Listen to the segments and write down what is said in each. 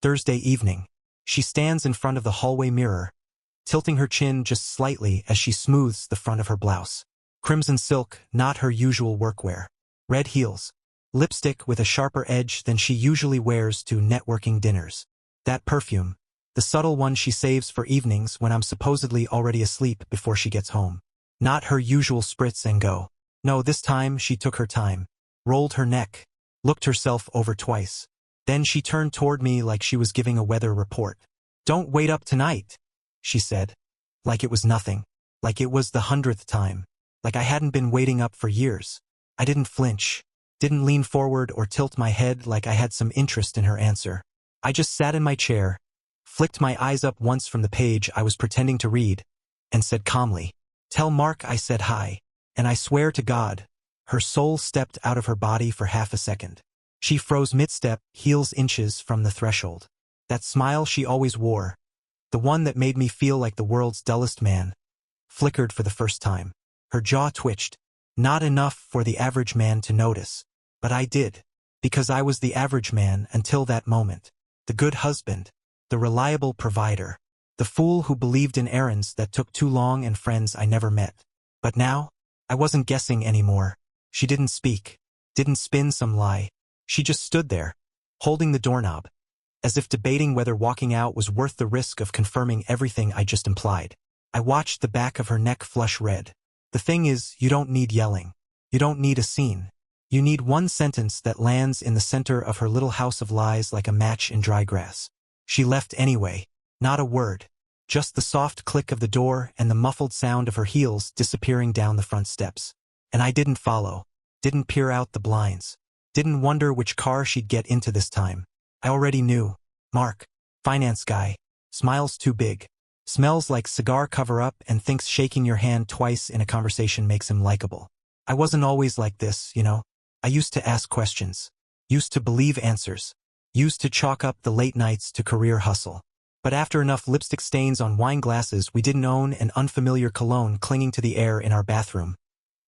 Thursday evening. She stands in front of the hallway mirror, tilting her chin just slightly as she smooths the front of her blouse. Crimson silk, not her usual workwear. Red heels. Lipstick with a sharper edge than she usually wears to networking dinners. That perfume. The subtle one she saves for evenings when I'm supposedly already asleep before she gets home. Not her usual spritz and go. No, this time she took her time. Rolled her neck. Looked herself over twice. Then she turned toward me like she was giving a weather report. "Don't wait up tonight," she said. Like it was nothing. Like it was the 100th time. Like I hadn't been waiting up for years. I didn't flinch. Didn't lean forward or tilt my head like I had some interest in her answer. I just sat in my chair, flicked my eyes up once from the page I was pretending to read, and said calmly, "Tell Mark I said hi." And I swear to God, her soul stepped out of her body for half a second. She froze mid-step, heels inches from the threshold. That smile she always wore, the one that made me feel like the world's dullest man, flickered for the first time. Her jaw twitched, not enough for the average man to notice. But I did, because I was the average man until that moment. The good husband, the reliable provider, the fool who believed in errands that took too long and friends I never met. But now, I wasn't guessing anymore. She didn't speak, didn't spin some lie. She just stood there, holding the doorknob, as if debating whether walking out was worth the risk of confirming everything I just implied. I watched the back of her neck flush red. The thing is, you don't need yelling. You don't need a scene. You need one sentence that lands in the center of her little house of lies like a match in dry grass. She left anyway. Not a word. Just the soft click of the door and the muffled sound of her heels disappearing down the front steps. And I didn't follow. Didn't peer out the blinds. Didn't wonder which car she'd get into this time. I already knew. Mark. Finance guy. Smiles too big. Smells like cigar cover-up and thinks shaking your hand twice in a conversation makes him likable. I wasn't always like this, you know. I used to ask questions. Used to believe answers. Used to chalk up the late nights to career hustle. But after enough lipstick stains on wine glasses we didn't own and unfamiliar cologne clinging to the air in our bathroom,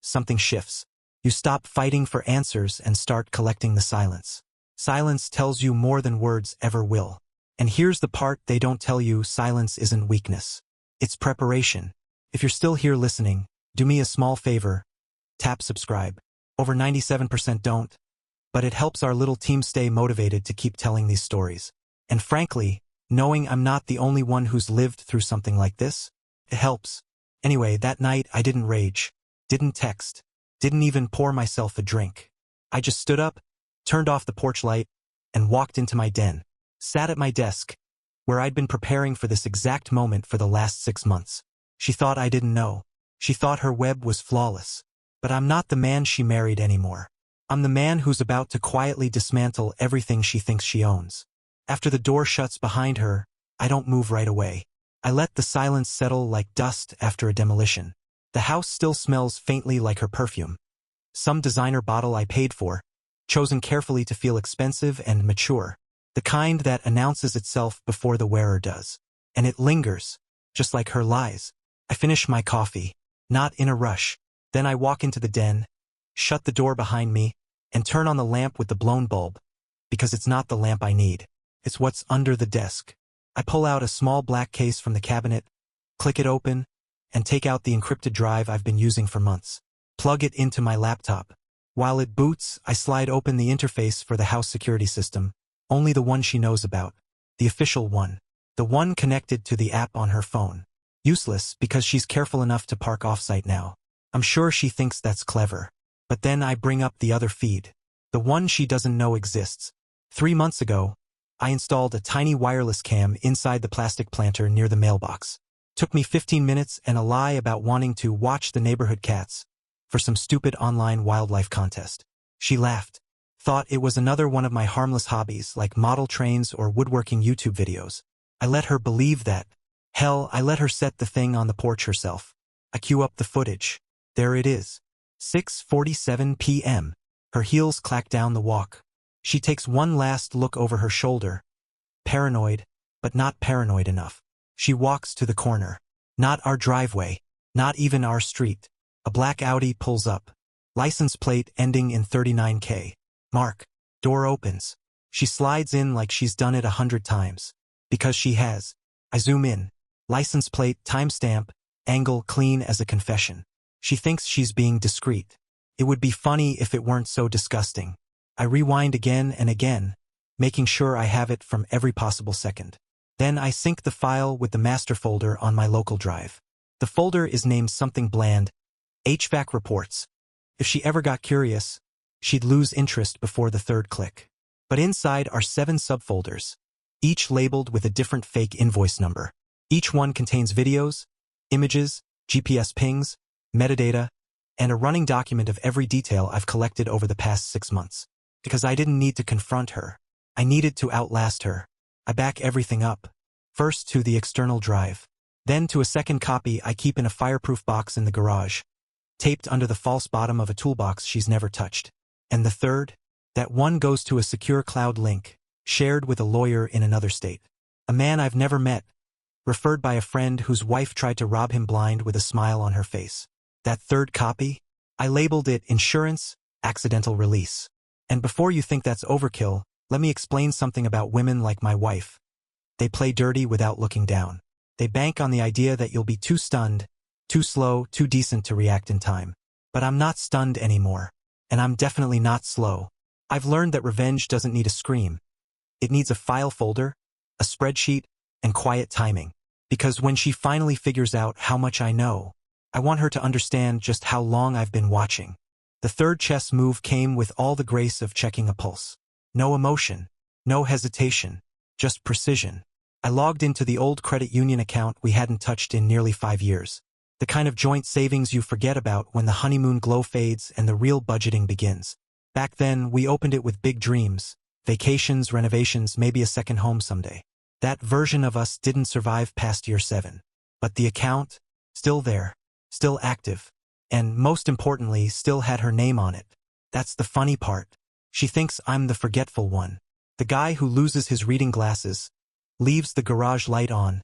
something shifts. You stop fighting for answers and start collecting the silence. Silence tells you more than words ever will. And here's the part they don't tell you: silence isn't weakness. It's preparation. If you're still here listening, do me a small favor. Tap subscribe. Over 97% don't. But it helps our little team stay motivated to keep telling these stories. And frankly, knowing I'm not the only one who's lived through something like this, it helps. Anyway, that night I didn't rage. Didn't text. Didn't even pour myself a drink. I just stood up, turned off the porch light, and walked into my den. Sat at my desk, where I'd been preparing for this exact moment for the last 6 months. She thought I didn't know. She thought her web was flawless. But I'm not the man she married anymore. I'm the man who's about to quietly dismantle everything she thinks she owns. After the door shuts behind her, I don't move right away. I let the silence settle like dust after a demolition. The house still smells faintly like her perfume. Some designer bottle I paid for, chosen carefully to feel expensive and mature. The kind that announces itself before the wearer does. And it lingers, just like her lies. I finish my coffee, not in a rush. Then I walk into the den, shut the door behind me, and turn on the lamp with the blown bulb. Because it's not the lamp I need. It's what's under the desk. I pull out a small black case from the cabinet, click it open, and take out the encrypted drive I've been using for months. Plug it into my laptop. While it boots, I slide open the interface for the house security system. Only the one she knows about. The official one. The one connected to the app on her phone. Useless because she's careful enough to park offsite now. I'm sure she thinks that's clever. But then I bring up the other feed. The one she doesn't know exists. 3 months ago, I installed a tiny wireless cam inside the plastic planter near the mailbox. Took me 15 minutes and a lie about wanting to watch the neighborhood cats for some stupid online wildlife contest. She laughed. Thought it was another one of my harmless hobbies like model trains or woodworking YouTube videos. I let her believe that. Hell, I let her set the thing on the porch herself. I cue up the footage. There it is. 6:47 p.m. Her heels clack down the walk. She takes one last look over her shoulder. Paranoid, but not paranoid enough. She walks to the corner. Not our driveway. Not even our street. A black Audi pulls up. License plate ending in 39K. Mark. Door opens. She slides in like she's done it 100 times. Because she has. I zoom in. License plate, timestamp, angle clean as a confession. She thinks she's being discreet. It would be funny if it weren't so disgusting. I rewind again and again, making sure I have it from every possible second. Then I sync the file with the master folder on my local drive. The folder is named something bland, HVAC reports. If she ever got curious, she'd lose interest before the third click. But inside are 7 subfolders, each labeled with a different fake invoice number. Each one contains videos, images, GPS pings, metadata, and a running document of every detail I've collected over the past 6 months. Because I didn't need to confront her. I needed to outlast her. I back everything up. First to the external drive. Then to a second copy I keep in a fireproof box in the garage, taped under the false bottom of a toolbox she's never touched. And the third? That one goes to a secure cloud link, shared with a lawyer in another state. A man I've never met, referred by a friend whose wife tried to rob him blind with a smile on her face. That third copy? I labeled it Insurance, Accidental Release. And before you think that's overkill, let me explain something about women like my wife. They play dirty without looking down. They bank on the idea that you'll be too stunned, too slow, too decent to react in time. But I'm not stunned anymore. And I'm definitely not slow. I've learned that revenge doesn't need a scream. It needs a file folder, a spreadsheet, and quiet timing. Because when she finally figures out how much I know, I want her to understand just how long I've been watching. The third chess move came with all the grace of checking a pulse. No emotion, no hesitation, just precision. I logged into the old credit union account we hadn't touched in nearly 5 years. The kind of joint savings you forget about when the honeymoon glow fades and the real budgeting begins. Back then, we opened it with big dreams, vacations, renovations, maybe a second home someday. That version of us didn't survive past year 7. But the account? Still there, still active, and most importantly, still had her name on it. That's the funny part. She thinks I'm the forgetful one. The guy who loses his reading glasses, leaves the garage light on,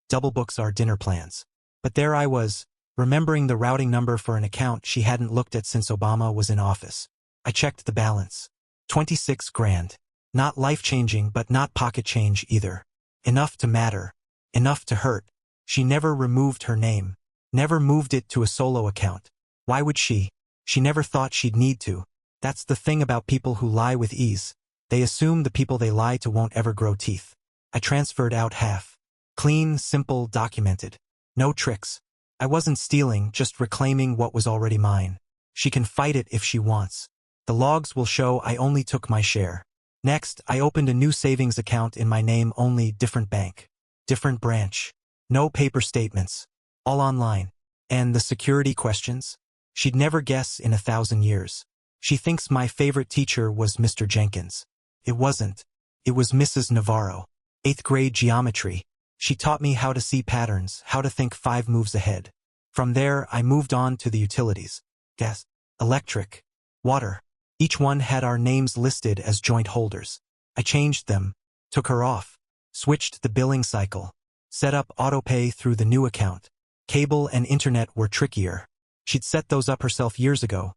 double books our dinner plans. But there I was, remembering the routing number for an account she hadn't looked at since Obama was in office. I checked the balance. 26 grand. Not life-changing, but not pocket change either. Enough to matter. Enough to hurt. She never removed her name. Never moved it to a solo account. Why would she? She never thought she'd need to. That's the thing about people who lie with ease. They assume the people they lie to won't ever grow teeth. I transferred out half. Clean, simple, documented. No tricks. I wasn't stealing, just reclaiming what was already mine. She can fight it if she wants. The logs will show I only took my share. Next, I opened a new savings account in my name only, different bank. Different branch. No paper statements. All online. And the security questions? She'd never guess in 1,000 years. She thinks my favorite teacher was Mr. Jenkins. It wasn't. It was Mrs. Navarro. 8th grade geometry. She taught me how to see patterns, how to think 5 moves ahead. From there, I moved on to the utilities. Gas, electric, water. Each one had our names listed as joint holders. I changed them, took her off, switched the billing cycle, set up autopay through the new account. Cable and internet were trickier. She'd set those up herself years ago,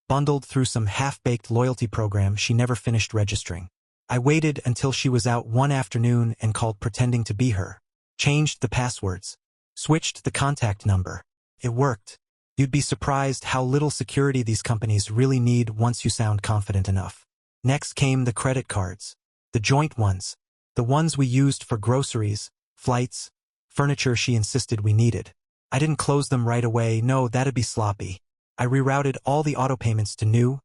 bundled through some half-baked loyalty program she never finished registering. I waited until she was out one afternoon and called pretending to be her. Changed the passwords. Switched the contact number. It worked. You'd be surprised how little security these companies really need once you sound confident enough. Next came the credit cards. The joint ones. The ones we used for groceries, flights, furniture she insisted we needed. I didn't close them right away, no, that'd be sloppy. I rerouted all the auto payments to new,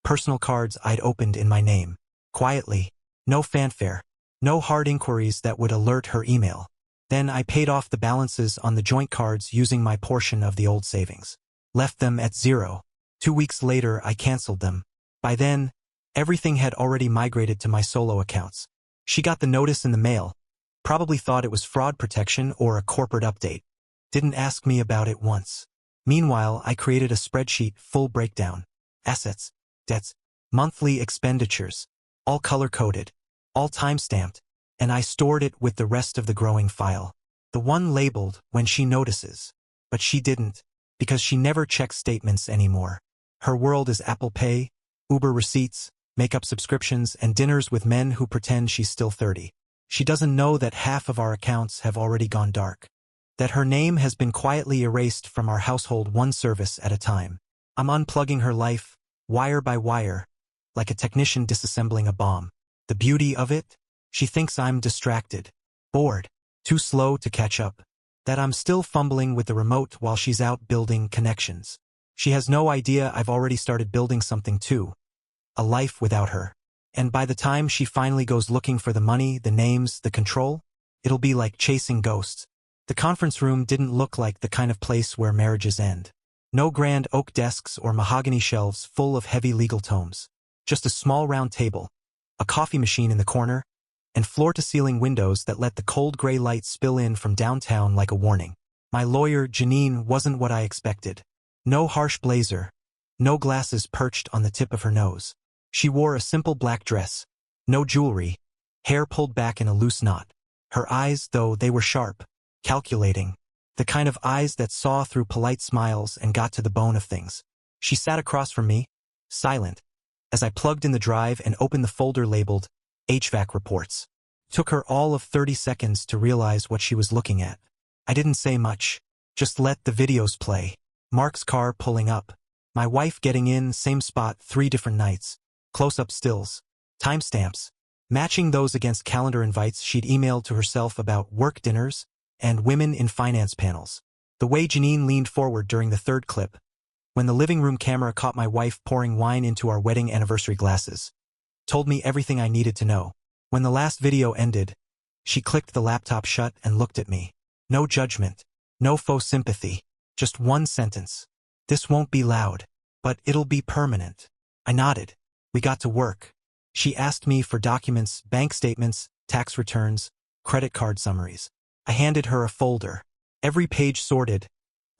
personal cards I'd opened in my name. Quietly. No fanfare. No hard inquiries that would alert her email. Then I paid off the balances on the joint cards using my portion of the old savings. Left them at 0. 2 weeks later, I canceled them. By then, everything had already migrated to my solo accounts. She got the notice in the mail. Probably thought it was fraud protection or a corporate update. Didn't ask me about it once. Meanwhile, I created a spreadsheet, full breakdown. Assets, debts, monthly expenditures. All color-coded, all time-stamped, and I stored it with the rest of the growing file. The one labeled when she notices. But she didn't, because she never checks statements anymore. Her world is Apple Pay, Uber receipts, makeup subscriptions, and dinners with men who pretend she's still 30. She doesn't know that half of our accounts have already gone dark. That her name has been quietly erased from our household one service at a time. I'm unplugging her life, wire by wire, like a technician disassembling a bomb. The beauty of it? She thinks I'm distracted, bored, too slow to catch up. That I'm still fumbling with the remote while she's out building connections. She has no idea I've already started building something too. A life without her. And by the time she finally goes looking for the money, the names, the control, it'll be like chasing ghosts. The conference room didn't look like the kind of place where marriages end. No grand oak desks or mahogany shelves full of heavy legal tomes. Just a small round table, a coffee machine in the corner, and floor-to-ceiling windows that let the cold gray light spill in from downtown like a warning. My lawyer, Janine, wasn't what I expected. No harsh blazer, no glasses perched on the tip of her nose. She wore a simple black dress, no jewelry, hair pulled back in a loose knot. Her eyes, though, they were sharp, calculating, the kind of eyes that saw through polite smiles and got to the bone of things. She sat across from me, silent, as I plugged in the drive and opened the folder labeled HVAC reports. Took her all of 30 seconds to realize what she was looking at. I didn't say much, just let the videos play. Mark's car pulling up, my wife getting in, same spot 3 different nights, close-up stills, timestamps, matching those against calendar invites she'd emailed to herself about work dinners and women in finance panels. The way Janine leaned forward during the third clip, when the living room camera caught my wife pouring wine into our wedding anniversary glasses, told me everything I needed to know. When the last video ended, she clicked the laptop shut and looked at me. No judgment, no faux sympathy, just one sentence. This won't be loud, but it'll be permanent. I nodded. We got to work. She asked me for documents, bank statements, tax returns, credit card summaries. I handed her a folder, every page sorted,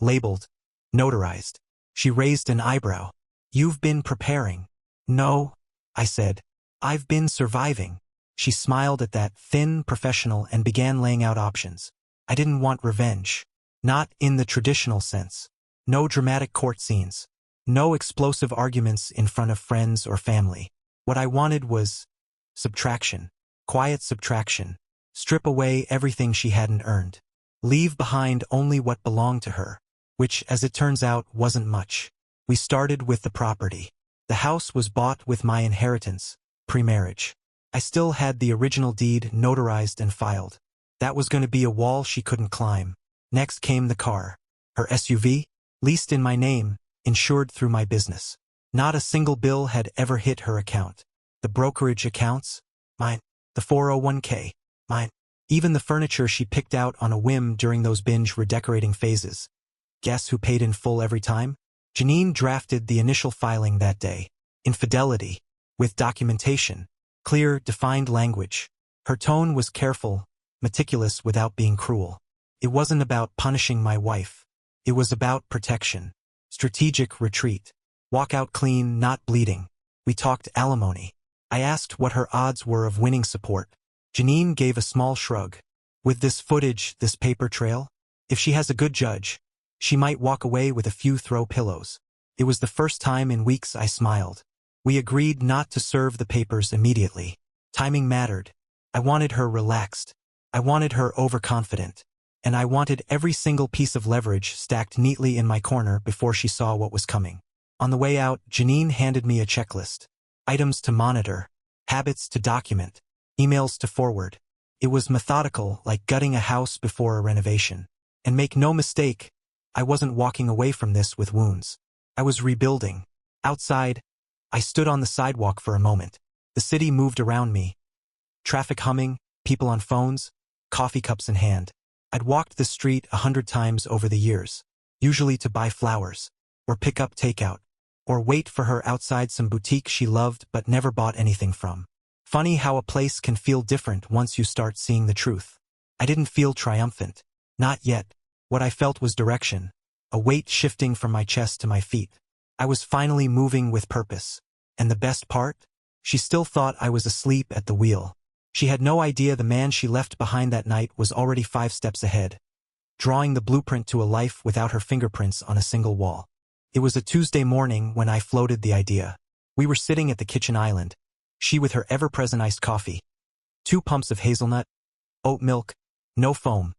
labeled, notarized. She raised an eyebrow. You've been preparing. No, I said. I've been surviving. She smiled at that, thin, professional, and began laying out options. I didn't want revenge. Not in the traditional sense. No dramatic court scenes. No explosive arguments in front of friends or family. What I wanted was subtraction. Quiet subtraction. Strip away everything she hadn't earned. Leave behind only what belonged to her, which, as it turns out, wasn't much. We started with the property. The house was bought with my inheritance, pre-marriage. I still had the original deed notarized and filed. That was going to be a wall she couldn't climb. Next came the car. Her SUV, leased in my name, insured through my business. Not a single bill had ever hit her account. The brokerage accounts? Mine. The 401k? Mine. Even the furniture she picked out on a whim during those binge redecorating phases. Guess who paid in full every time? Janine drafted the initial filing that day. In fidelity. With documentation. Clear, defined language. Her tone was careful, meticulous without being cruel. It wasn't about punishing my wife. It was about protection. Strategic retreat. Walk out clean, not bleeding. We talked alimony. I asked what her odds were of winning support. Janine gave a small shrug. With this footage, this paper trail, if she has a good judge, she might walk away with a few throw pillows. It was the first time in weeks I smiled. We agreed not to serve the papers immediately. Timing mattered. I wanted her relaxed. I wanted her overconfident. And I wanted every single piece of leverage stacked neatly in my corner before she saw what was coming. On the way out, Janine handed me a checklist. Items to monitor, habits to document, emails to forward. It was methodical, like gutting a house before a renovation. And make no mistake, I wasn't walking away from this with wounds. I was rebuilding. Outside, I stood on the sidewalk for a moment. The city moved around me. Traffic humming, people on phones, coffee cups in hand. I'd walked the street 100 times over the years, usually to buy flowers, or pick up takeout, or wait for her outside some boutique she loved but never bought anything from. Funny how a place can feel different once you start seeing the truth. I didn't feel triumphant. Not yet. What I felt was direction, a weight shifting from my chest to my feet. I was finally moving with purpose. And the best part? She still thought I was asleep at the wheel. She had no idea the man she left behind that night was already 5 steps ahead, drawing the blueprint to a life without her fingerprints on a single wall. It was a Tuesday morning when I floated the idea. We were sitting at the kitchen island, She with her ever-present iced coffee. 2 pumps of hazelnut, oat milk, no foam.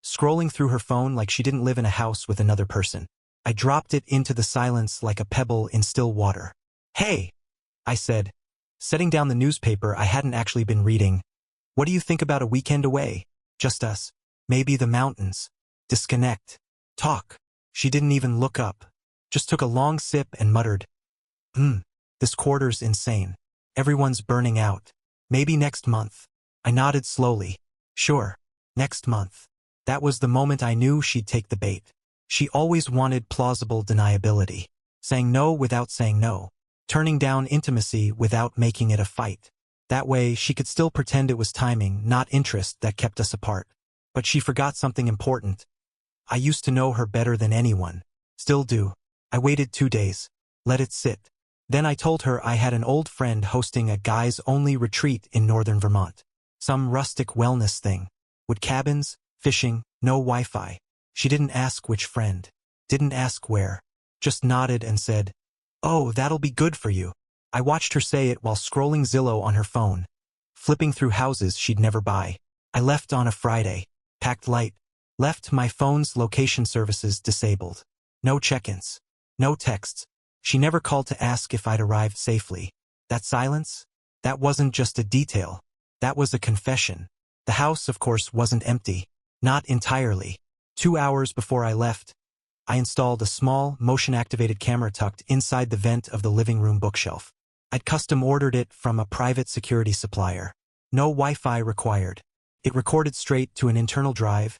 Scrolling through her phone like she didn't live in a house with another person. I dropped it into the silence like a pebble in still water. "Hey," I said, setting down the newspaper I hadn't actually been reading. "What do you think about a weekend away? Just us. Maybe the mountains. Disconnect. Talk." She didn't even look up. Just took a long sip and muttered, This quarter's insane. Everyone's burning out. Maybe next month." I nodded slowly. "Sure. Next month." That was the moment I knew she'd take the bait. She always wanted plausible deniability. Saying no without saying no. Turning down intimacy without making it a fight. That way, she could still pretend it was timing, not interest, that kept us apart. But she forgot something important. I used to know her better than anyone. Still do. I waited 2 days. Let it sit. Then I told her I had an old friend hosting a guys-only retreat in northern Vermont. Some rustic wellness thing. With cabins, fishing, no Wi-Fi. She didn't ask which friend. Didn't ask where. Just nodded and said, "Oh, that'll be good for you." I watched her say it while scrolling Zillow on her phone. Flipping through houses she'd never buy. I left on a Friday. Packed light. Left my phone's location services disabled. No check-ins. No texts. She never called to ask if I'd arrived safely. That silence? That wasn't just a detail. That was a confession. The house, of course, wasn't empty. Not entirely. 2 hours before I left, I installed a small, motion-activated camera tucked inside the vent of the living room bookshelf. I'd custom-ordered it from a private security supplier. No Wi-Fi required. It recorded straight to an internal drive,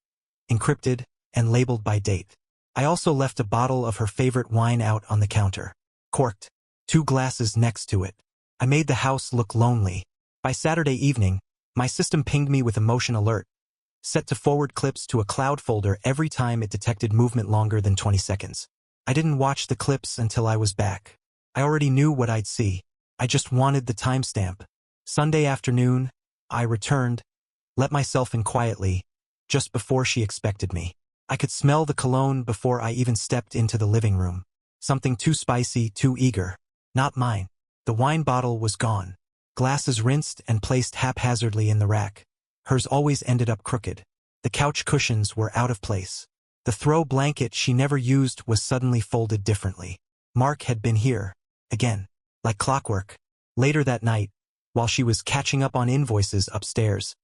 encrypted, and labeled by date. I also left a bottle of her favorite wine out on the counter. Corked. 2 glasses next to it. I made the house look lonely. By Saturday evening, my system pinged me with a motion alert, set to forward clips to a cloud folder every time it detected movement longer than 20 seconds. I didn't watch the clips until I was back. I already knew what I'd see. I just wanted the timestamp. Sunday afternoon, I returned, let myself in quietly, just before she expected me. I could smell the cologne before I even stepped into the living room. Something too spicy, too eager. Not mine. The wine bottle was gone. Glasses rinsed and placed haphazardly in the rack. Hers always ended up crooked. The couch cushions were out of place. The throw blanket she never used was suddenly folded differently. Mark had been here. Again. Like clockwork. Later that night, while she was catching up on invoices upstairs,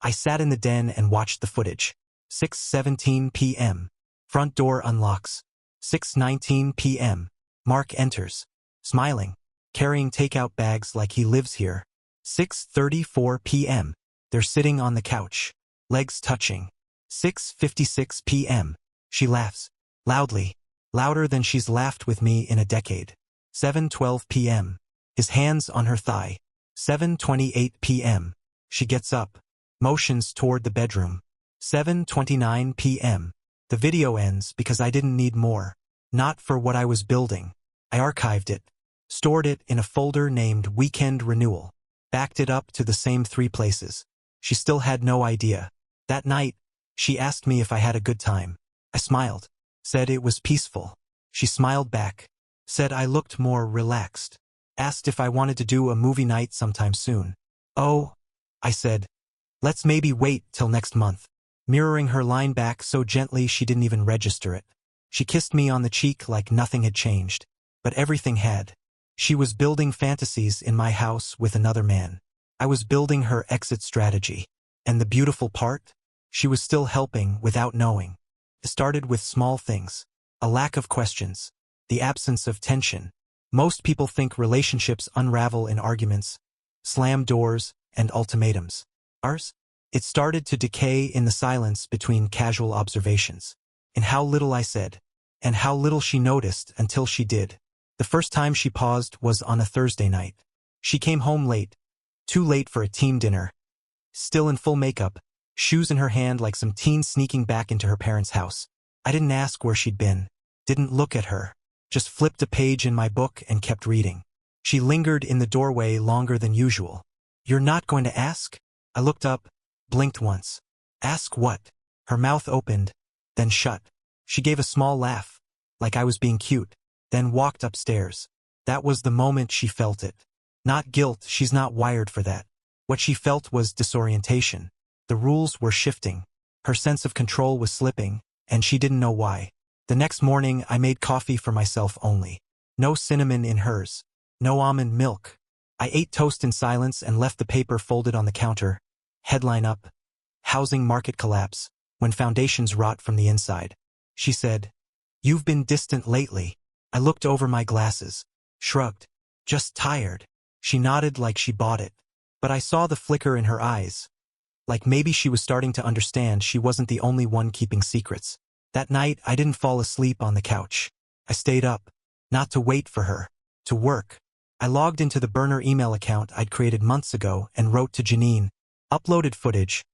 I sat in the den and watched the footage. 6:17 p.m. Front door unlocks. 6:19 p.m. Mark enters. Smiling. Carrying takeout bags like he lives here. 6:34 p.m. They're sitting on the couch. Legs touching. 6:56 p.m. She laughs. Loudly. Louder than she's laughed with me in a decade. 7:12 p.m. His hands on her thigh. 7:28 p.m. She gets up. Motions toward the bedroom. 7:29 p.m. The video ends because I didn't need more. Not for what I was building. I archived it. Stored it in a folder named Weekend Renewal. Backed it up to the same 3 places. She still had no idea. That night, she asked me if I had a good time. I smiled. Said it was peaceful. She smiled back. Said I looked more relaxed. Asked if I wanted to do a movie night sometime soon. "Oh," I said. "Let's maybe wait till next month." Mirroring her line back so gently she didn't even register it. She kissed me on the cheek like nothing had changed. But everything had. She was building fantasies in my house with another man. I was building her exit strategy. And the beautiful part? She was still helping without knowing. It started with small things. A lack of questions. The absence of tension. Most people think relationships unravel in arguments, slam doors, and ultimatums. Ours? It started to decay in the silence between casual observations. In how little I said. And how little she noticed until she did. The first time she paused was on a Thursday night. She came home late. Too late for a team dinner. Still in full makeup, shoes in her hand like some teen sneaking back into her parents' house. I didn't ask where she'd been. Didn't look at her. Just flipped a page in my book and kept reading. She lingered in the doorway longer than usual. "You're not going to ask?" I looked up, blinked once. "Ask what?" Her mouth opened, then shut. She gave a small laugh, like I was being cute, then walked upstairs. That was the moment she felt it. Not guilt, she's not wired for that. What she felt was disorientation. The rules were shifting. Her sense of control was slipping, and she didn't know why. The next morning, I made coffee for myself only. No cinnamon in hers. No almond milk. I ate toast in silence and left the paper folded on the counter. Headline up. Housing market collapse, when foundations rot from the inside. She said, "You've been distant lately." I looked over my glasses. Shrugged. "Just tired." She nodded like she bought it. But I saw the flicker in her eyes. Like maybe she was starting to understand she wasn't the only one keeping secrets. That night, I didn't fall asleep on the couch. I stayed up. Not to wait for her. To work. I logged into the burner email account I'd created months ago and wrote to Janine. Uploaded footage.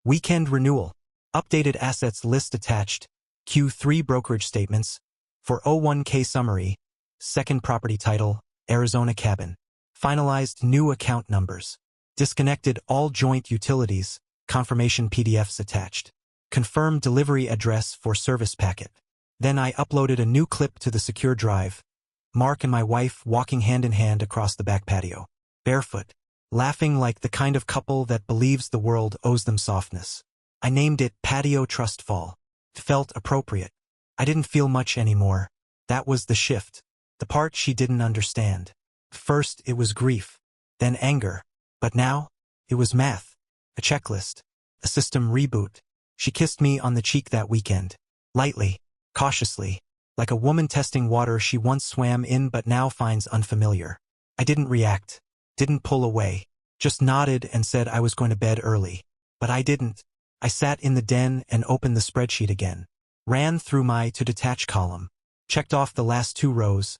Weekend renewal. Updated assets list attached. Q3 brokerage statements. For 01K summary. Second property title, Arizona cabin. Finalized new account numbers. Disconnected all joint utilities. Confirmation PDFs attached. Confirm delivery address for service packet. Then I uploaded a new clip to the secure drive. Mark and my wife walking hand in hand across the back patio. Barefoot. Laughing like the kind of couple that believes the world owes them softness. I named it Patio Trust Fall. It felt appropriate. I didn't feel much anymore. That was the shift. The part she didn't understand. First it was grief. Then anger. But now, it was math. A checklist. A system reboot. She kissed me on the cheek that weekend. Lightly. Cautiously. Like a woman testing water she once swam in but now finds unfamiliar. I didn't react. Didn't pull away. Just nodded and said I was going to bed early. But I didn't. I sat in the den and opened the spreadsheet again. Ran through my to-detach column. Checked off the last 2 rows.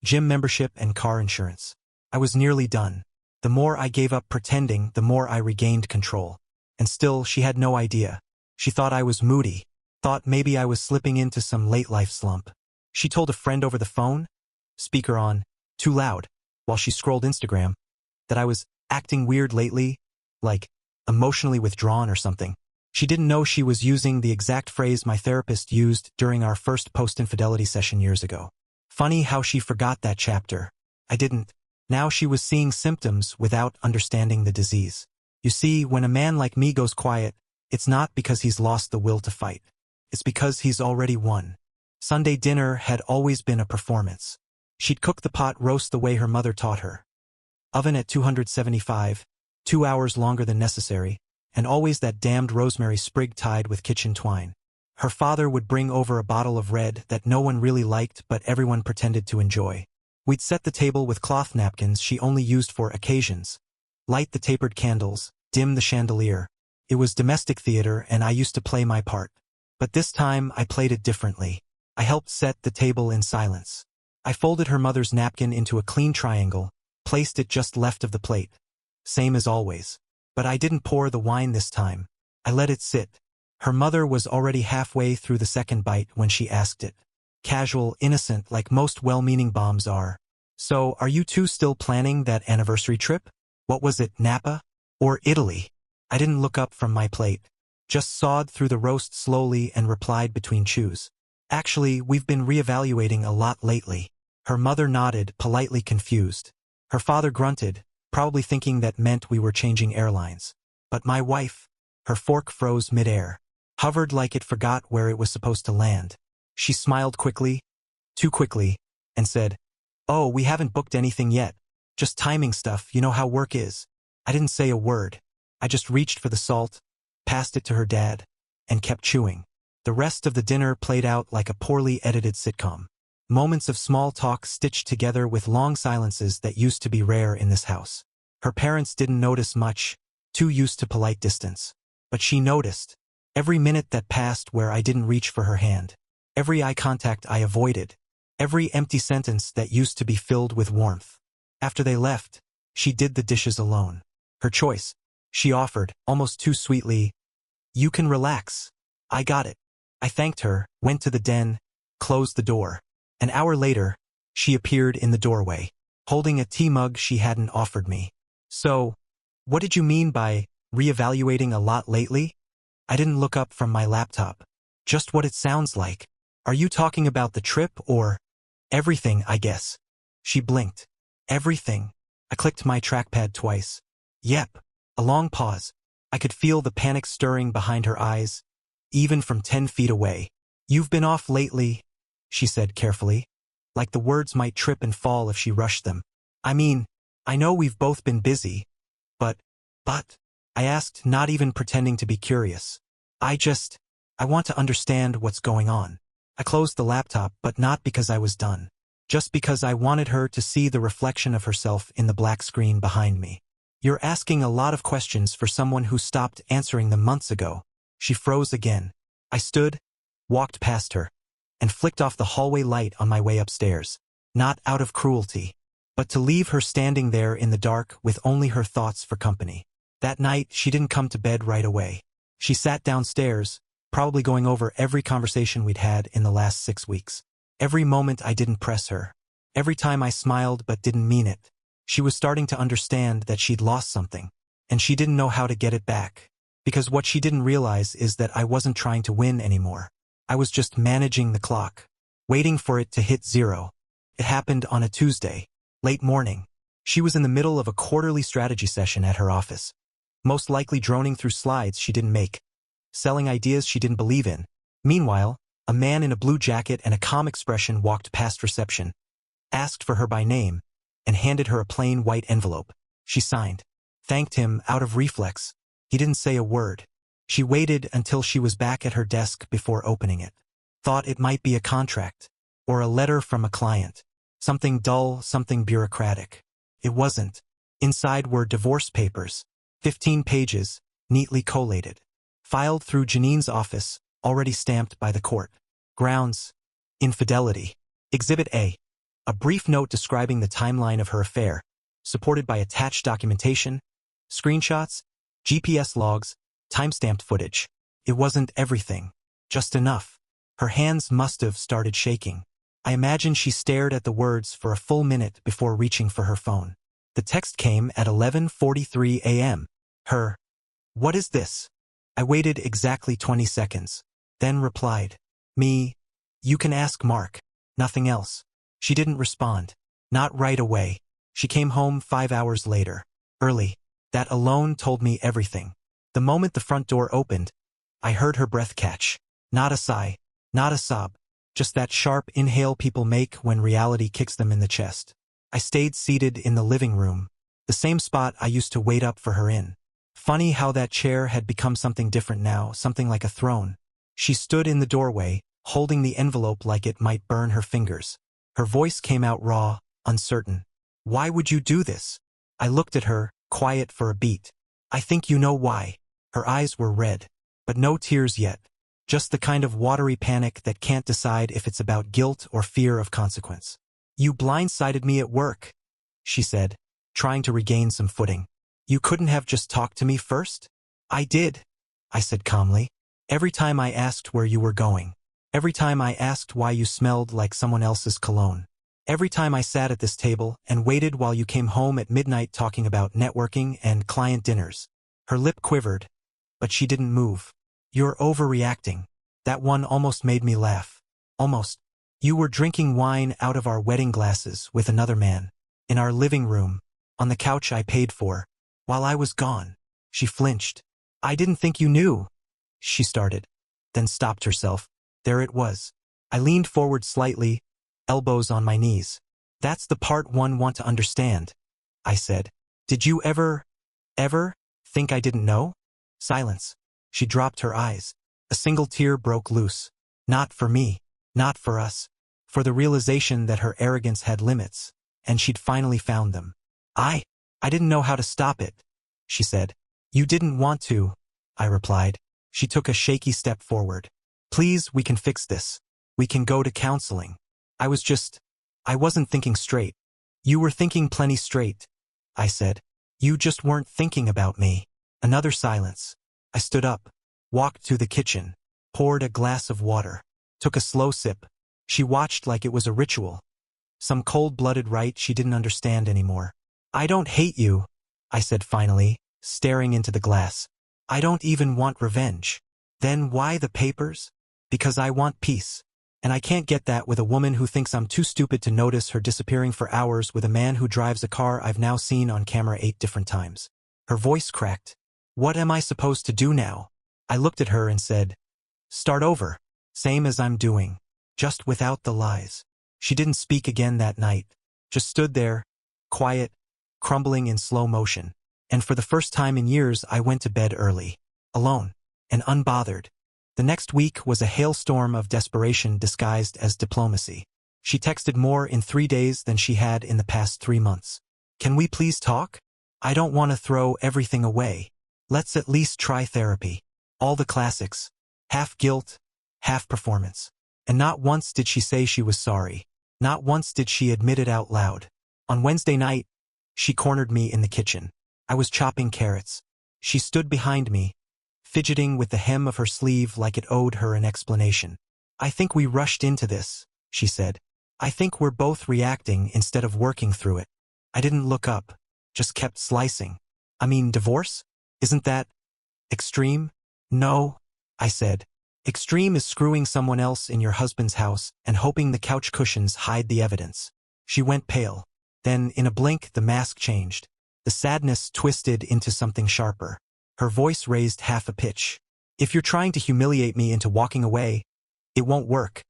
Gym membership and car insurance. I was nearly done. The more I gave up pretending, the more I regained control. And still, she had no idea. She thought I was moody. Thought maybe I was slipping into some late-life slump. She told a friend over the phone, speaker on, too loud, while she scrolled Instagram, that I was acting weird lately, like emotionally withdrawn or something. She didn't know she was using the exact phrase my therapist used during our first post-infidelity session years ago. Funny how she forgot that chapter. I didn't. Now she was seeing symptoms without understanding the disease. You see, when a man like me goes quiet, it's not because he's lost the will to fight. It's because he's already won. Sunday dinner had always been a performance. She'd cook the pot roast the way her mother taught her. Oven at 275, 2 hours longer than necessary, and always that damned rosemary sprig tied with kitchen twine. Her father would bring over a bottle of red that no one really liked but everyone pretended to enjoy. We'd set the table with cloth napkins she only used for occasions. Light the tapered candles, dim the chandelier. It was domestic theater and I used to play my part. But this time I played it differently. I helped set the table in silence. I folded her mother's napkin into a clean triangle, placed it just left of the plate. Same as always. But I didn't pour the wine this time. I let it sit. Her mother was already halfway through the second bite when she asked it. Casual, innocent, like most well-meaning bombs are. "So, are you two still planning that anniversary trip? What was it, Napa? Or Italy?" I didn't look up from my plate. Just sawed through the roast slowly and replied between chews. "Actually, we've been reevaluating a lot lately." Her mother nodded, politely confused. Her father grunted, probably thinking that meant we were changing airlines. But my wife, her fork froze midair, hovered like it forgot where it was supposed to land. She smiled quickly, too quickly, and said, "Oh, we haven't booked anything yet. Just timing stuff, you know how work is." I didn't say a word. I just reached for the salt, passed it to her dad, and kept chewing. The rest of the dinner played out like a poorly edited sitcom. Moments of small talk stitched together with long silences that used to be rare in this house. Her parents didn't notice much, too used to polite distance. But she noticed. Every minute that passed where I didn't reach for her hand. Every eye contact I avoided. Every empty sentence that used to be filled with warmth. After they left, she did the dishes alone. Her choice. She offered, almost too sweetly, "You can relax. I got it." I thanked her, went to the den, closed the door. An hour later, she appeared in the doorway, holding a tea mug she hadn't offered me. "So, what did you mean by reevaluating a lot lately?" I didn't look up from my laptop. "Just what it sounds like. Are you talking about the trip or everything, I guess?" She blinked. "Everything. I clicked my trackpad twice. Yep. A long pause. I could feel the panic stirring behind her eyes, even from 10 feet away. You've been off lately, she said carefully, like the words might trip and fall if she rushed them. I mean, I know we've both been busy, but, I asked, not even pretending to be curious. I want to understand what's going on. I closed the laptop, but not because I was done. Just because I wanted her to see the reflection of herself in the black screen behind me. You're asking a lot of questions for someone who stopped answering them months ago. She froze again. I stood, walked past her, and flicked off the hallway light on my way upstairs. Not out of cruelty, but to leave her standing there in the dark with only her thoughts for company. That night, she didn't come to bed right away. She sat downstairs, probably going over every conversation we'd had in the last 6 weeks. Every moment I didn't press her. Every time I smiled but didn't mean it. She was starting to understand that she'd lost something, and she didn't know how to get it back. Because what she didn't realize is that I wasn't trying to win anymore. I was just managing the clock, waiting for it to hit 0. It happened on a Tuesday, late morning. She was in the middle of a quarterly strategy session at her office, most likely droning through slides she didn't make, selling ideas she didn't believe in. Meanwhile, a man in a blue jacket and a calm expression walked past reception, asked for her by name, and handed her a plain white envelope. She signed, thanked him out of reflex. He didn't say a word. She waited until she was back at her desk before opening it. Thought it might be a contract, or a letter from a client. Something dull, something bureaucratic. It wasn't. Inside were divorce papers, 15 pages, neatly collated. Filed through Janine's office, already stamped by the court. Grounds: infidelity. Exhibit A. A brief note describing the timeline of her affair, supported by attached documentation, screenshots, GPS logs, timestamped footage. It wasn't everything, just enough. Her hands must have started shaking. I imagine she stared at the words for a full minute before reaching for her phone. The text came at 11:43 a.m. Her, "What is this?" I waited exactly 20 seconds, then replied, "Me, you can ask Mark, nothing else." She didn't respond. Not right away. She came home 5 hours later. Early. That alone told me everything. The moment the front door opened, I heard her breath catch. Not a sigh, not a sob, just that sharp inhale people make when reality kicks them in the chest. I stayed seated in the living room, the same spot I used to wait up for her in. Funny how that chair had become something different now, something like a throne. She stood in the doorway, holding the envelope like it might burn her fingers. Her voice came out raw, uncertain. "Why would you do this?" I looked at her, quiet for a beat. "I think you know why." Her eyes were red, but no tears yet. Just the kind of watery panic that can't decide if it's about guilt or fear of consequence. "You blindsided me at work," she said, trying to regain some footing. "You couldn't have just talked to me first?" "I did," I said calmly. "Every time I asked where you were going. Every time I asked why you smelled like someone else's cologne. Every time I sat at this table and waited while you came home at midnight talking about networking and client dinners." Her lip quivered, but she didn't move. "You're overreacting." That one almost made me laugh. Almost. "You were drinking wine out of our wedding glasses with another man. In our living room. On the couch I paid for. While I was gone." She flinched. "I didn't think you knew," she started, then stopped herself. There it was. I leaned forward slightly, elbows on my knees. "That's the part one want to understand," I said. "Did you ever think I didn't know?" Silence. She dropped her eyes. A single tear broke loose. Not for me. Not for us. For the realization that her arrogance had limits, and she'd finally found them. I didn't know how to stop it," she said. "You didn't want to," I replied. She took a shaky step forward. "Please, we can fix this. We can go to counseling." I wasn't thinking straight." "You were thinking plenty straight," I said. "You just weren't thinking about me." Another silence. I stood up, walked to the kitchen, poured a glass of water, took a slow sip. She watched like it was a ritual. Some cold-blooded rite she didn't understand anymore. "I don't hate you," I said finally, staring into the glass. "I don't even want revenge." "Then why the papers?" "Because I want peace. And I can't get that with a woman who thinks I'm too stupid to notice her disappearing for hours with a man who drives a car I've now seen on camera 8 different times. Her voice cracked. What am I supposed to do now? I looked at her and said, start over. Same as I'm doing. Just without the lies. She didn't speak again that night. Just stood there, quiet, crumbling in slow motion. And for the first time in years I went to bed early. Alone. And unbothered. The next week was a hailstorm of desperation disguised as diplomacy. She texted more in 3 days than she had in the past 3 months. Can we please talk? I don't want to throw everything away. Let's at least try therapy. All the classics. Half guilt, half performance. And not once did she say she was sorry. Not once did she admit it out loud. On Wednesday night, she cornered me in the kitchen. I was chopping carrots. She stood behind me, fidgeting with the hem of her sleeve like it owed her an explanation. I think we rushed into this, she said. I think we're both reacting instead of working through it. I didn't look up, just kept slicing. I mean, divorce? Isn't that extreme? No, I said. Extreme is screwing someone else in your husband's house and hoping the couch cushions hide the evidence. She went pale. Then, in a blink, the mask changed. The sadness twisted into something sharper. Her voice raised half a pitch. If you're trying to humiliate me into walking away, it won't work,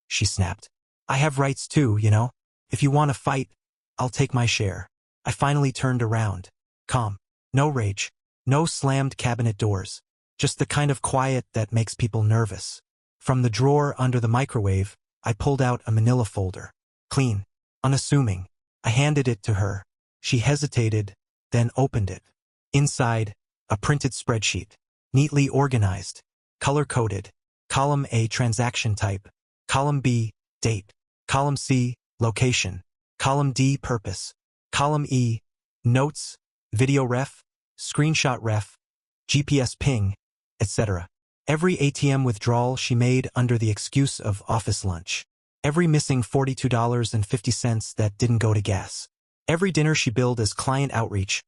she snapped. I have rights too, you know. If you want to fight, I'll take my share. I finally turned around. Calm. No rage. No slammed cabinet doors. Just the kind of quiet that makes people nervous. From the drawer under the microwave, I pulled out a manila folder. Clean. Unassuming. I handed it to her. She hesitated, then opened it. Inside, a printed spreadsheet. Neatly organized. Color-coded. Column A, transaction type. Column B, date. Column C, location. Column D, purpose. Column E, notes, video ref, screenshot ref, GPS ping, etc. Every ATM withdrawal she made under the excuse of office lunch. Every missing $42.50 that didn't go to gas. Every dinner she billed as client outreach,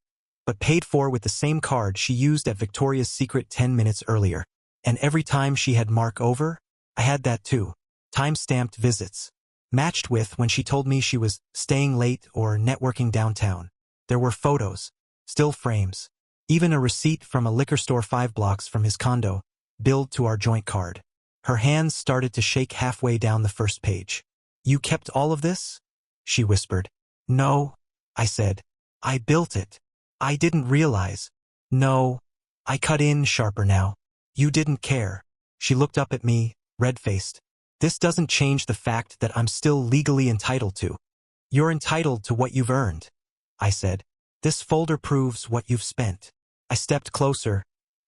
but paid for with the same card she used at Victoria's Secret 10 minutes earlier. And every time she had Mark over, I had that too. Time-stamped visits. Matched with when she told me she was staying late or networking downtown. There were photos, still frames, even a receipt from a liquor store 5 blocks from his condo, billed to our joint card. Her hands started to shake halfway down the first page. You kept all of this? She whispered. No, I said. I built it. I didn't realize. No. I cut in sharper now. You didn't care. She looked up at me, red-faced. This doesn't change the fact that I'm still legally entitled to. You're entitled to what you've earned, I said. This folder proves what you've spent. I stepped closer,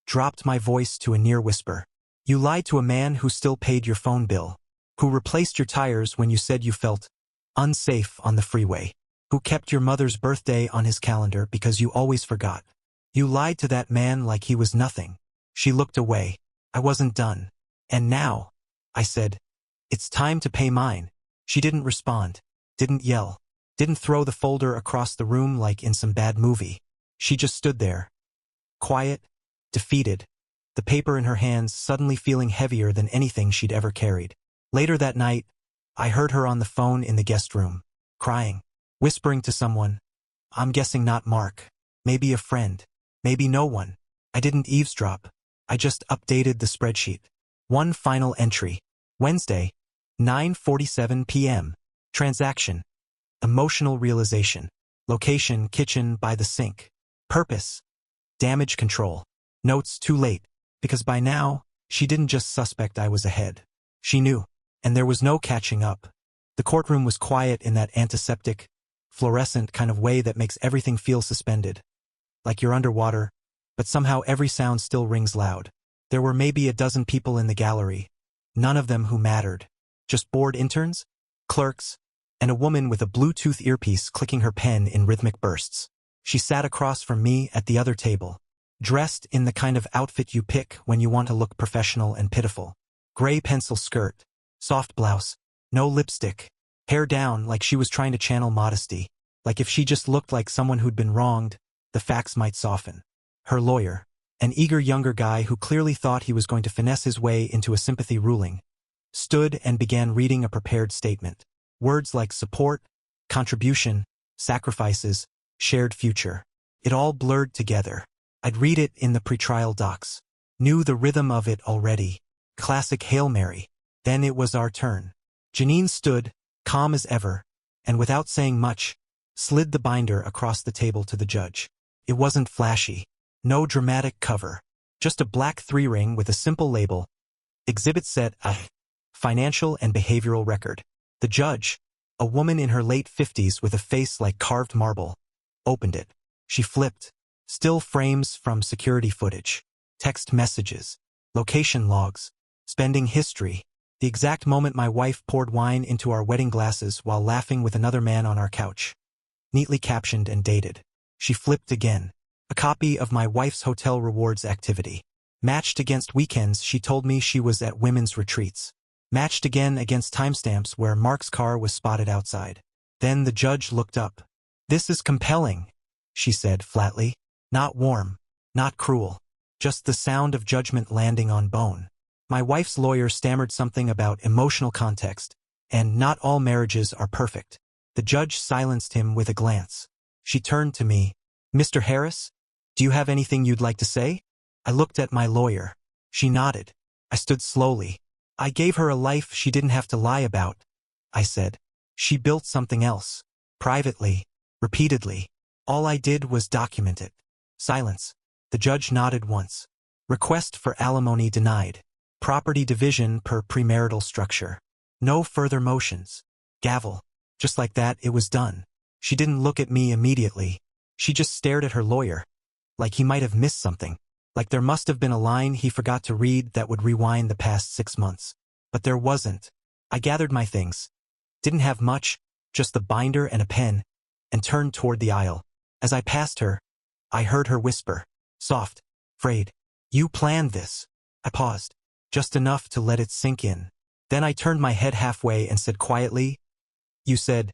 dropped my voice to a near whisper. You lied to a man who still paid your phone bill, who replaced your tires when you said you felt unsafe on the freeway, who kept your mother's birthday on his calendar because you always forgot. You lied to that man like he was nothing. She looked away. I wasn't done. And now, I said, it's time to pay mine. She didn't respond, didn't yell, didn't throw the folder across the room like in some bad movie. She just stood there, quiet, defeated, the paper in her hands suddenly feeling heavier than anything she'd ever carried. Later that night, I heard her on the phone in the guest room, crying, whispering to someone. I'm guessing not Mark, maybe a friend, maybe no one. I didn't eavesdrop. I just updated the spreadsheet. One final entry. Wednesday, 9:47 p.m. Transaction. Emotional realization. Location, kitchen by the sink. Purpose. Damage control. Notes too late, because by now, she didn't just suspect I was ahead. She knew, and there was no catching up. The courtroom was quiet in that antiseptic, fluorescent kind of way that makes everything feel suspended. Like you're underwater, but somehow every sound still rings loud. There were maybe a dozen people in the gallery, none of them who mattered. Just bored interns, clerks, and a woman with a Bluetooth earpiece clicking her pen in rhythmic bursts. She sat across from me at the other table, dressed in the kind of outfit you pick when you want to look professional and pitiful. Gray pencil skirt, soft blouse, no lipstick, hair down like she was trying to channel modesty, like if she just looked like someone who'd been wronged, the facts might soften. Her lawyer, an eager younger guy who clearly thought he was going to finesse his way into a sympathy ruling, stood and began reading a prepared statement. Words like support, contribution, sacrifices, shared future. It all blurred together. I'd read it in the pretrial docs. Knew the rhythm of it already. Classic Hail Mary. Then it was our turn. Janine stood, calm as ever, and without saying much, slid the binder across the table to the judge. It wasn't flashy. No dramatic cover. Just a black 3-ring with a simple label. Exhibit said, Financial and Behavioral Record. The judge, a woman in her late 50s with a face like carved marble, opened it. She flipped. Still frames from security footage. Text messages. Location logs. Spending history. The exact moment my wife poured wine into our wedding glasses while laughing with another man on our couch. Neatly captioned and dated. She flipped again. A copy of my wife's hotel rewards activity. Matched against weekends she told me she was at women's retreats. Matched again against timestamps where Mark's car was spotted outside. Then the judge looked up. "This is compelling," she said flatly. Not warm. Not cruel. Just the sound of judgment landing on bone. My wife's lawyer stammered something about emotional context, and not all marriages are perfect. The judge silenced him with a glance. She turned to me. "Mr. Harris, do you have anything you'd like to say?" I looked at my lawyer. She nodded. I stood slowly. "I gave her a life she didn't have to lie about," I said. "She built something else. Privately. Repeatedly. All I did was document it." Silence. The judge nodded once. "Request for alimony denied. Property division per premarital structure." No further motions. Gavel. Just like that, it was done. She didn't look at me immediately. She just stared at her lawyer. Like he might have missed something. Like there must have been a line he forgot to read that would rewind the past 6 months. But there wasn't. I gathered my things. Didn't have much, just the binder and a pen, and turned toward the aisle. As I passed her, I heard her whisper. Soft. Frayed. "You planned this." I paused. Just enough to let it sink in. Then I turned my head halfway and said quietly, "You said,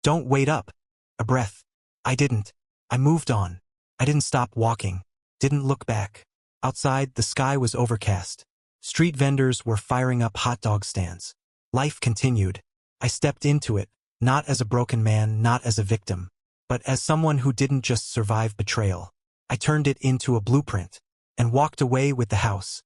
don't wait up." A breath. I didn't. I moved on. I didn't stop walking. Didn't look back. Outside, the sky was overcast. Street vendors were firing up hot dog stands. Life continued. I stepped into it, not as a broken man, not as a victim, but as someone who didn't just survive betrayal. I turned it into a blueprint, and walked away with the house.